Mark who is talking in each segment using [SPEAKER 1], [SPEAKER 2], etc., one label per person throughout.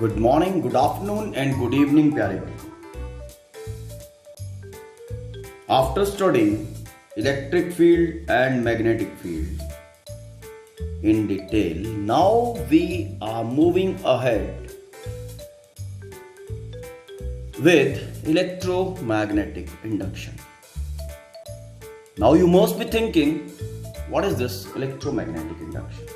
[SPEAKER 1] Good morning, good afternoon and good evening प्यारे बच्चों। After studying electric field and magnetic field in detail, now we are moving ahead with electromagnetic induction. Now you must be thinking, what is this electromagnetic induction?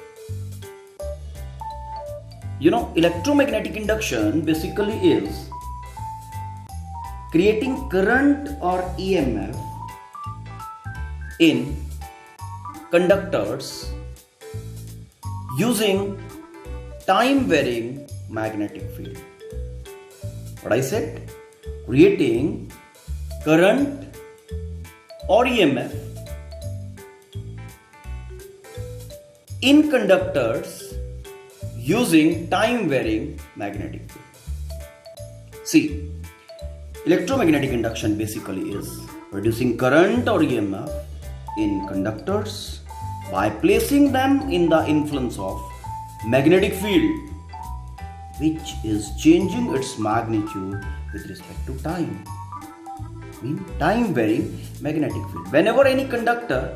[SPEAKER 1] Electromagnetic induction basically is creating current or EMF in conductors using time varying magnetic field. What I said? Creating current or EMF in conductors using time varying magnetic field. See, electromagnetic induction basically is producing current or EMF in conductors by placing them in the influence of magnetic field, which is changing its magnitude with respect to time. Time varying magnetic field. Whenever any conductor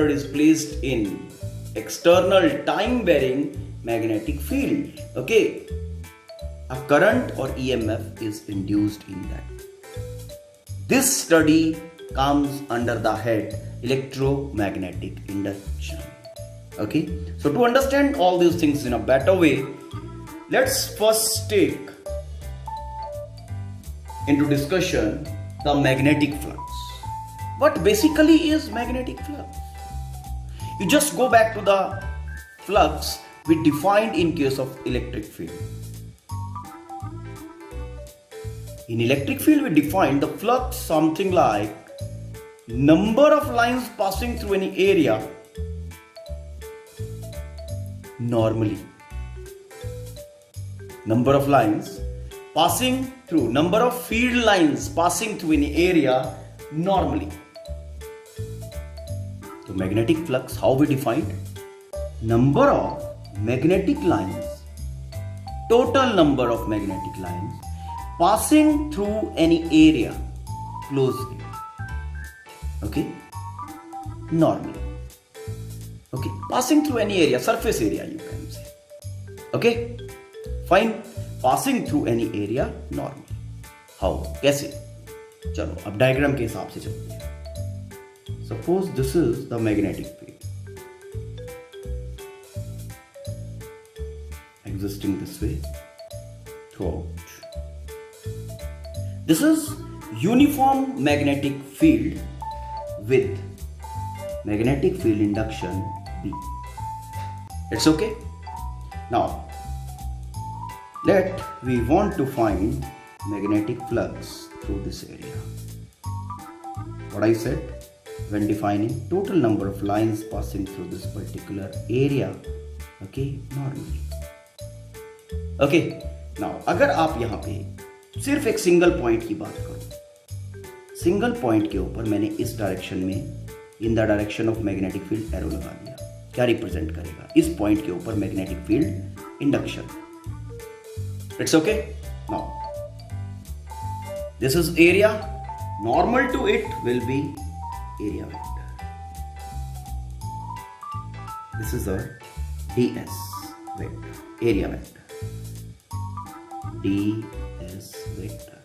[SPEAKER 1] is placed in external time varying magnetic field, okay, a current or EMF is induced in that. This study comes under the head electromagnetic induction. Okay, so to understand all these things in a better way, let's first take into discussion the magnetic flux. What basically is magnetic flux? You just go back to the flux we defined in case of electric field. In electric field, we defined the flux something like number of lines passing through any area normally. Number of lines passing through, number of field lines passing through any area normally. So magnetic flux, how we defined? Number of magnetic lines, total number of magnetic lines passing through any area, closed area. Okay, normally. Okay, passing through any area, surface area you can say. Okay, fine. Passing through any area normally. How? कैसे? चलो अब diagram के हिसाब से चलते हैं. Suppose this is the magnetic field existing this way throughout. This is uniform magnetic field with magnetic field induction B. It's okay. Now we want to find magnetic flux through this area. What I said when defining total number of lines passing through this particular area, okay, normally. Okay, now अगर आप यहाँ पे सिर्फ एक single point की बात करो, single point के ऊपर मैंने इस डायरेक्शन में in the direction of magnetic field arrow लगा दिया. क्या रिप्रेजेंट करेगा? इस पॉइंट के ऊपर magnetic field induction. It's okay. Now this is area. Normal to it will be area vector. This is a ds vector, area vector. ds vector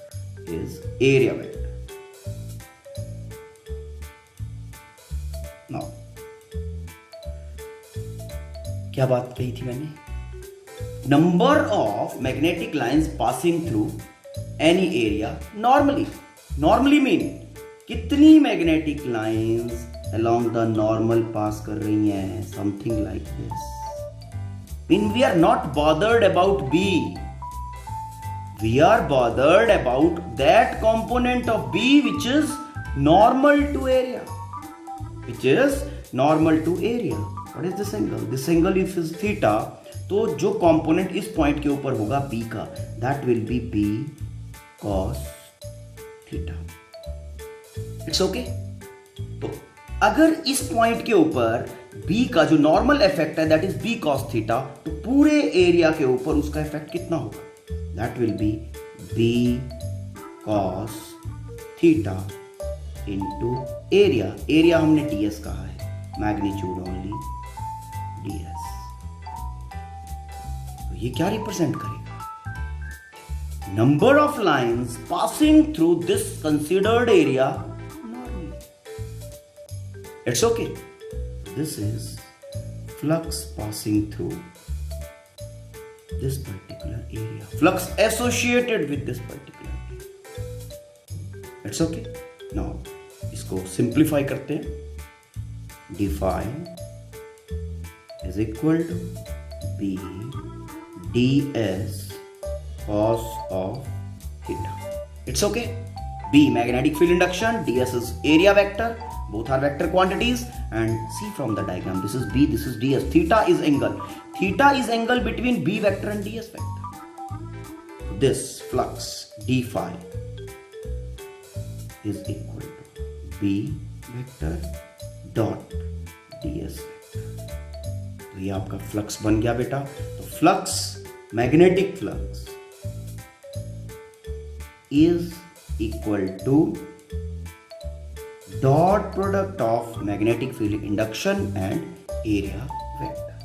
[SPEAKER 1] is area vector. Now, क्या बात कही थी मैंने? Number of magnetic lines passing through any area normally. Normally mean कितनी magnetic lines along the normal pass कर रही हैं? Something like this. Mean we are not bothered about B. We are bothered about that component of B which is normal to area. Which is normal to area. What is this angle? This angle if is theta, तो जो component इस point के ऊपर होगा B का, that will be B cos theta. It's okay. तो अगर इस point के ऊपर बी का जो नॉर्मल इफेक्ट है that is B cos theta, तो पूरे एरिया के ऊपर उसका इफेक्ट कितना होगा? That will be B cos theta into area. Area हमने ds कहा है, मैग्नीट्यूड ओनली ds। तो ये क्या रिप्रेजेंट करेगा? Number of lines passing through this considered area normally. It's okay, this is flux passing through this particular area, flux associated with this particular area. It's okay. Now इसको simplify करते हैं। d phi is equal to b ds cos of theta. It's okay. B magnetic field induction, ds is area vector, both are vector quantities, and see from the diagram, this is b, this is ds. Theta is angle, theta is angle between b vector and ds vector. This flux d phi is equal to b vector dot ds vector. तो ये आपका flux बन गया बेटा। तो flux, magnetic flux is equal to dot product of magnetic field induction and area vector।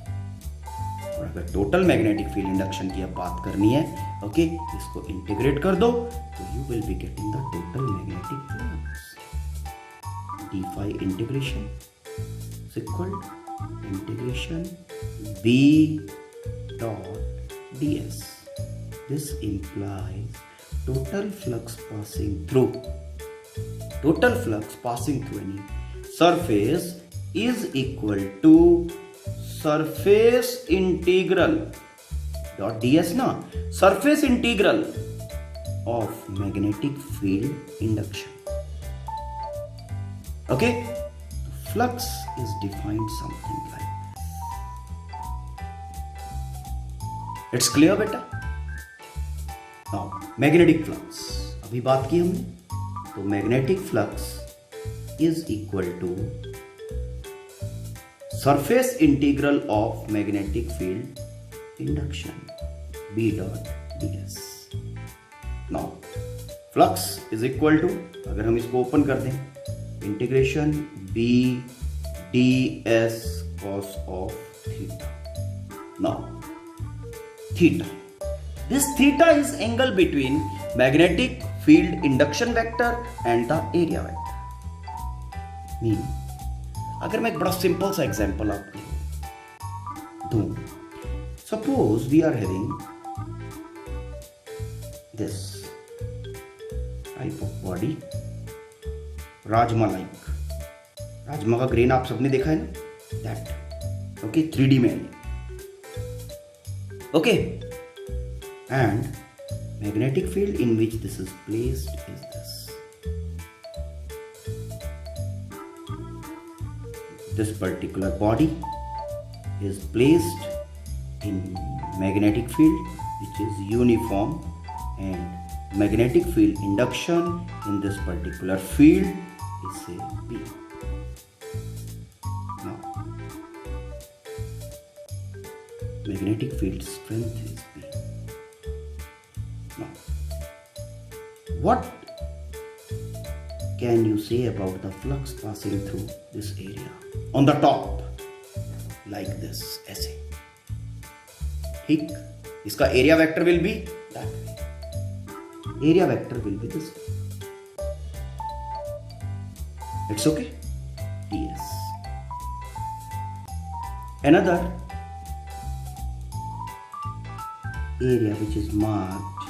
[SPEAKER 1] और अगर total magnetic field induction की अब बात करनी है, ओके, इसको इंटीग्रेट कर दो तो you will be getting the total magnetic flux. d phi integration is equal integration b dot ds। This implies total flux passing through any surface is equal to surface integral dot ds na, surface integral of magnetic field induction। okay, flux is defined something like this। it's clear beta? now magnetic flux अभी बात की हमने, तो magnetic flux is equal to surface integral of magnetic field induction b dot ds। Now flux is equal to, अगर हम इसको open कर दें, integration b ds cos of theta. Now theta, this theta is angle between magnetic field induction vector and the area vector। Mean अगर मैं एक बड़ा simple सा एग्जांपल आपको दूं, suppose we are having this type of body, rajma like, rajma का grain आप सबने देखा है ना, दैट ओके, 3D में okay, and magnetic field in which this is placed is this। this particular body is placed in magnetic field which is uniform, and magnetic field induction in this particular field is say B। now magnetic field strength is B। what can you say about the flux passing through this area on the top like this, ऐसे, ठीक? इसका area vector will be that way, area vector will be this way. It's okay, ds। another area which is marked,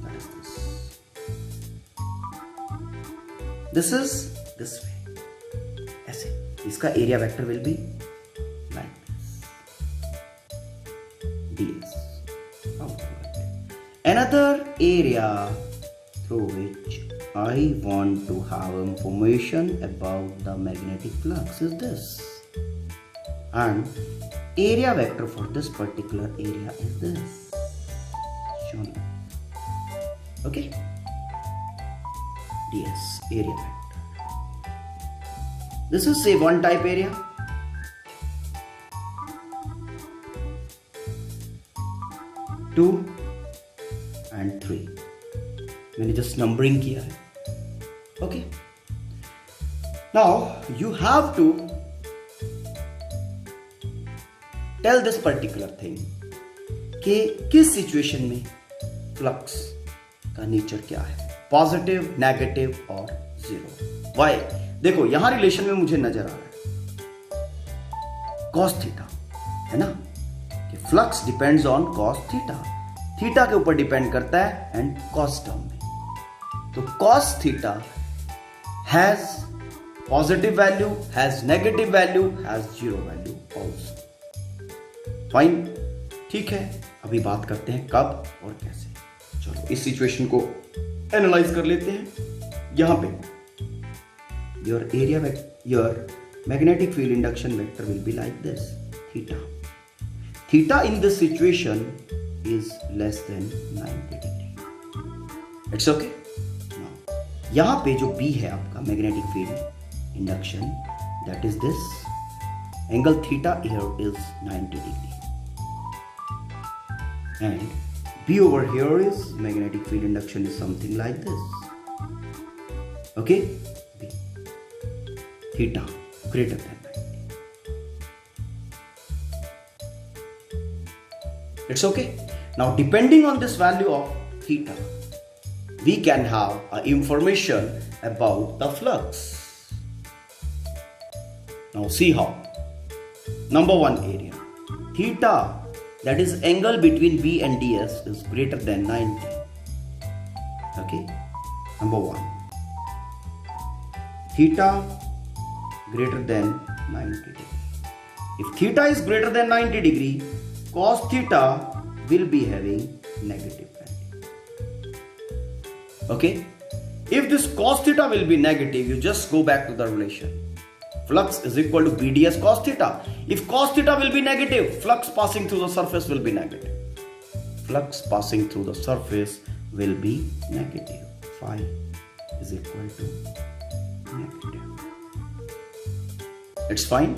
[SPEAKER 1] that is this is this way, ऐसे, इसका area vector will be like ds। another area through which I want to have information about the magnetic flux is this, and area vector for this particular area is this shown, okay, ds, area vector। this is say one type area, 2 and 3. मैंने just numbering किया है. Okay, now you have to tell this particular thing कि किस situation में flux का nature क्या है, positive, negative और जीरो. वाई? देखो यहां रिलेशन में मुझे नजर आ रहा है कॉस थीटा, है ना, कि flux depends on cos theta. Theta के ऊपर डिपेंड करता है एंड कॉस टर्म में. तो cos theta has positive value, has negative value, has zero value also. Fine, ठीक है. अभी बात करते हैं कब और कैसे. चलो इस सिचुएशन को एनालाइज कर लेते हैं. यहां पे your area your magnetic field induction vector will be like this, theta. Theta in this situation is less than 90 degree. It's okay. यहां पे जो बी है आपका magnetic field induction, that is this angle theta here is 90 degree. And B over here is magnetic field induction is something like this. Okay? B. Theta greater than 90. It's okay? Now depending on this value of theta, we can have information about the flux. Now see how. Number one area. Theta, that is angle between B and DS, is greater than 90. Okay, number one. Theta greater than 90 degree. If theta is greater than 90 degree, cos theta will be having negative value. Okay, if this cos theta will be negative, you just go back to the relation. Flux is equal to BDS cos theta. If cos theta will be negative, flux passing through the surface will be negative. Flux passing through the surface will be negative. Phi is equal to negative. It's fine.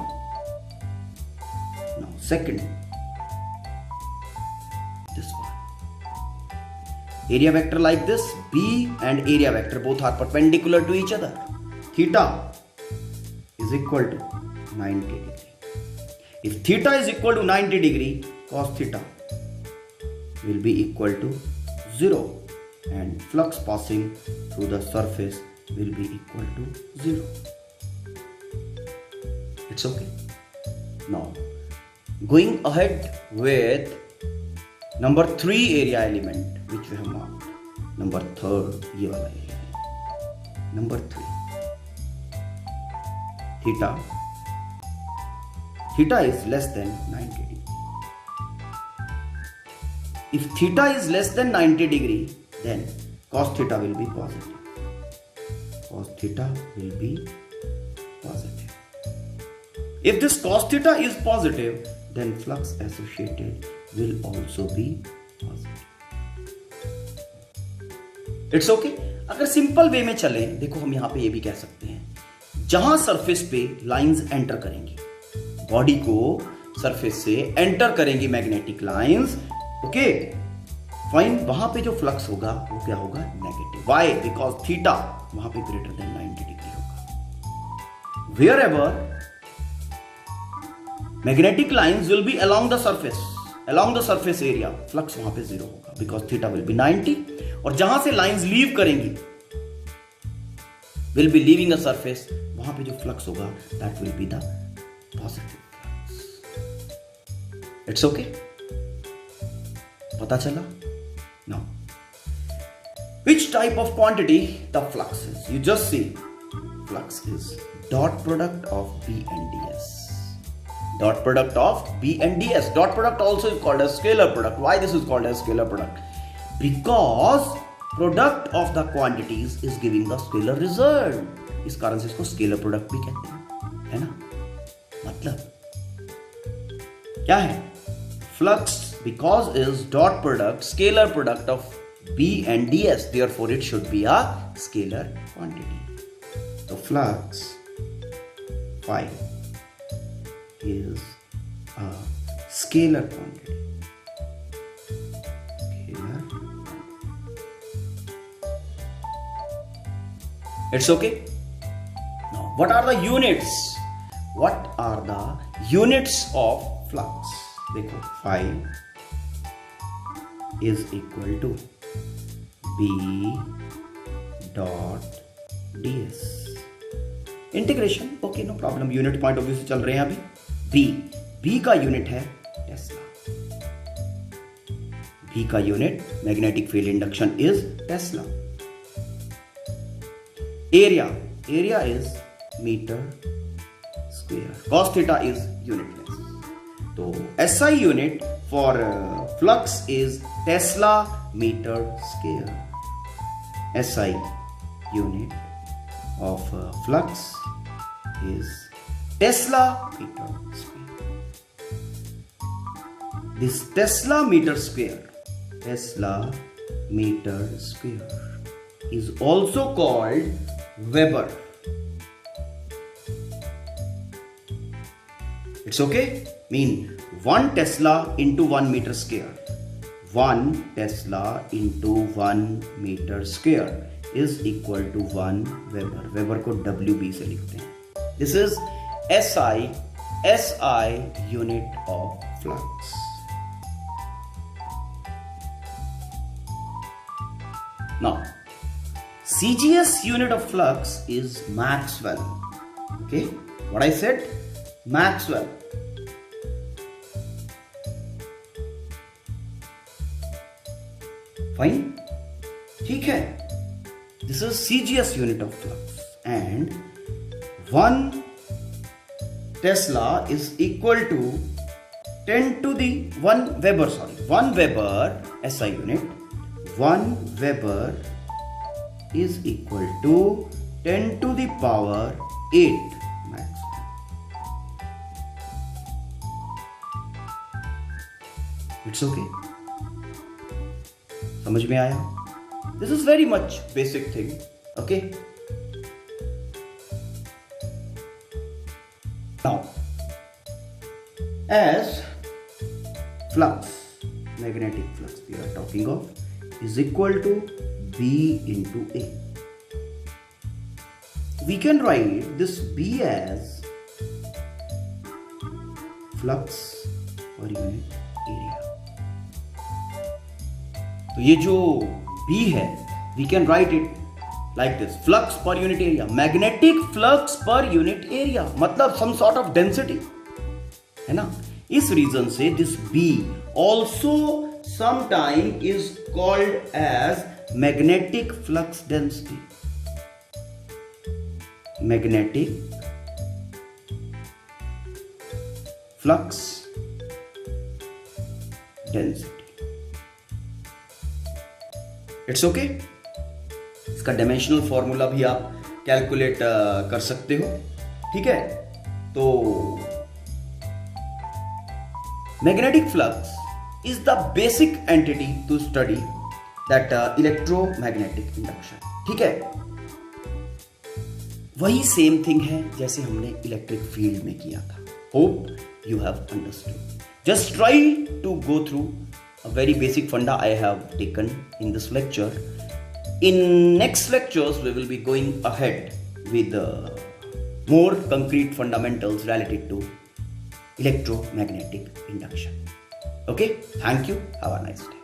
[SPEAKER 1] Now second, this one. Area vector like this, B and area vector both are perpendicular to each other. Theta is equal to 90 degree. If theta is equal to 90 degree, cos theta will be equal to 0 and flux passing through the surface will be equal to 0. It's okay. Now going ahead with number 3 area element which we have marked. Number 3rd, ये वाला area. Number 3. Theta is less than 90 degree. If theta is less than 90 degree, then cos theta will be positive. Cos theta will be positive. If this cos theta is positive, then flux associated will also be positive. It's okay. अगर simple way में चले, देखो हम यहां पे ये भी कह सकते हैं, जहां सरफेस पे लाइंस एंटर करेंगी, बॉडी को सरफेस से एंटर करेंगी मैग्नेटिक लाइंस. Okay fine. वहां पे जो फ्लक्स होगा वो क्या होगा? नेगेटिव. व्हाई? बिकॉज थीटा वहां पे ग्रेटर देन 90 डिग्री होगा. Wherever magnetic lines will be along the surface area, flux वहां पे 0 होगा बिकॉज थीटा विल बी 90. और जहां से लाइंस लीव करेंगी, will be leaving a surface, वहां पे जो फ्लक्स होगा that will be the positive flux. It's okay. पता चला? Now, which type of quantity the flux is? You just see, flux is dot product of B and ds. Dot product of B and ds. Dot product also is called as scalar product. Why this is called as scalar product? Because product of the quantities is giving the scalar result. इस कारण से इसको scalar product भी कहते हैं, है ना. मतलब क्या है? Flux because is dot product, scalar product of B and ds, therefore it should be a scalar quantity. So flux phi is a scalar quantity. It's okay. Now what are the units? What are the units of flux? देखो phi is equal to b dot ds. Integration okay, no problem, unit point of view से चल रहे हैं अभी. B का unit है tesla. B का unit magnetic field induction is tesla. Area is metre square. Cos theta is unitless. तो SI unit for flux is tesla metre square. SI unit of flux is Tesla meter square. This Tesla meter square is also called Weber. It's okay? Mean 1 Tesla into 1 meter square. 1 Tesla into 1 meter square is equal to 1 Weber. Weber को WB से लिखते हैं. This is SI unit of flux. Now, CGS unit of flux is Maxwell. Okay, what I said? Maxwell. Fine? ठीक है. This is CGS unit of flux, and 1 Tesla is equal to 10 to the 1 Weber, 1 Weber SI unit. 1 Weber is equal to 10 to the power 8 Maxwell. It's okay? समझ में आया? This is very much basic thing, okay? Now, as flux, magnetic flux we are talking of, is equal to B into A. We can write this B as flux per unit area. तो ये जो B है, we can write it like this: flux per unit area, magnetic flux per unit area, मतलब some sort of density, है ना. इस reason से this B also sometime is called as magnetic flux density. Magnetic flux density. It's okay. इसका dimensional formula भी आप calculate कर सकते हो. ठीक है. तो magnetic flux is the basic entity to study that electromagnetic induction. ठीक है. वही सेम थिंग है जैसे हमने इलेक्ट्रिक फील्ड में किया था. Hope you have understood. Just try to go through a very basic funda I have taken in this lecture. In next lectures we will be going ahead with more concrete fundamentals related to electromagnetic induction. Okay, thank you. Have a nice day.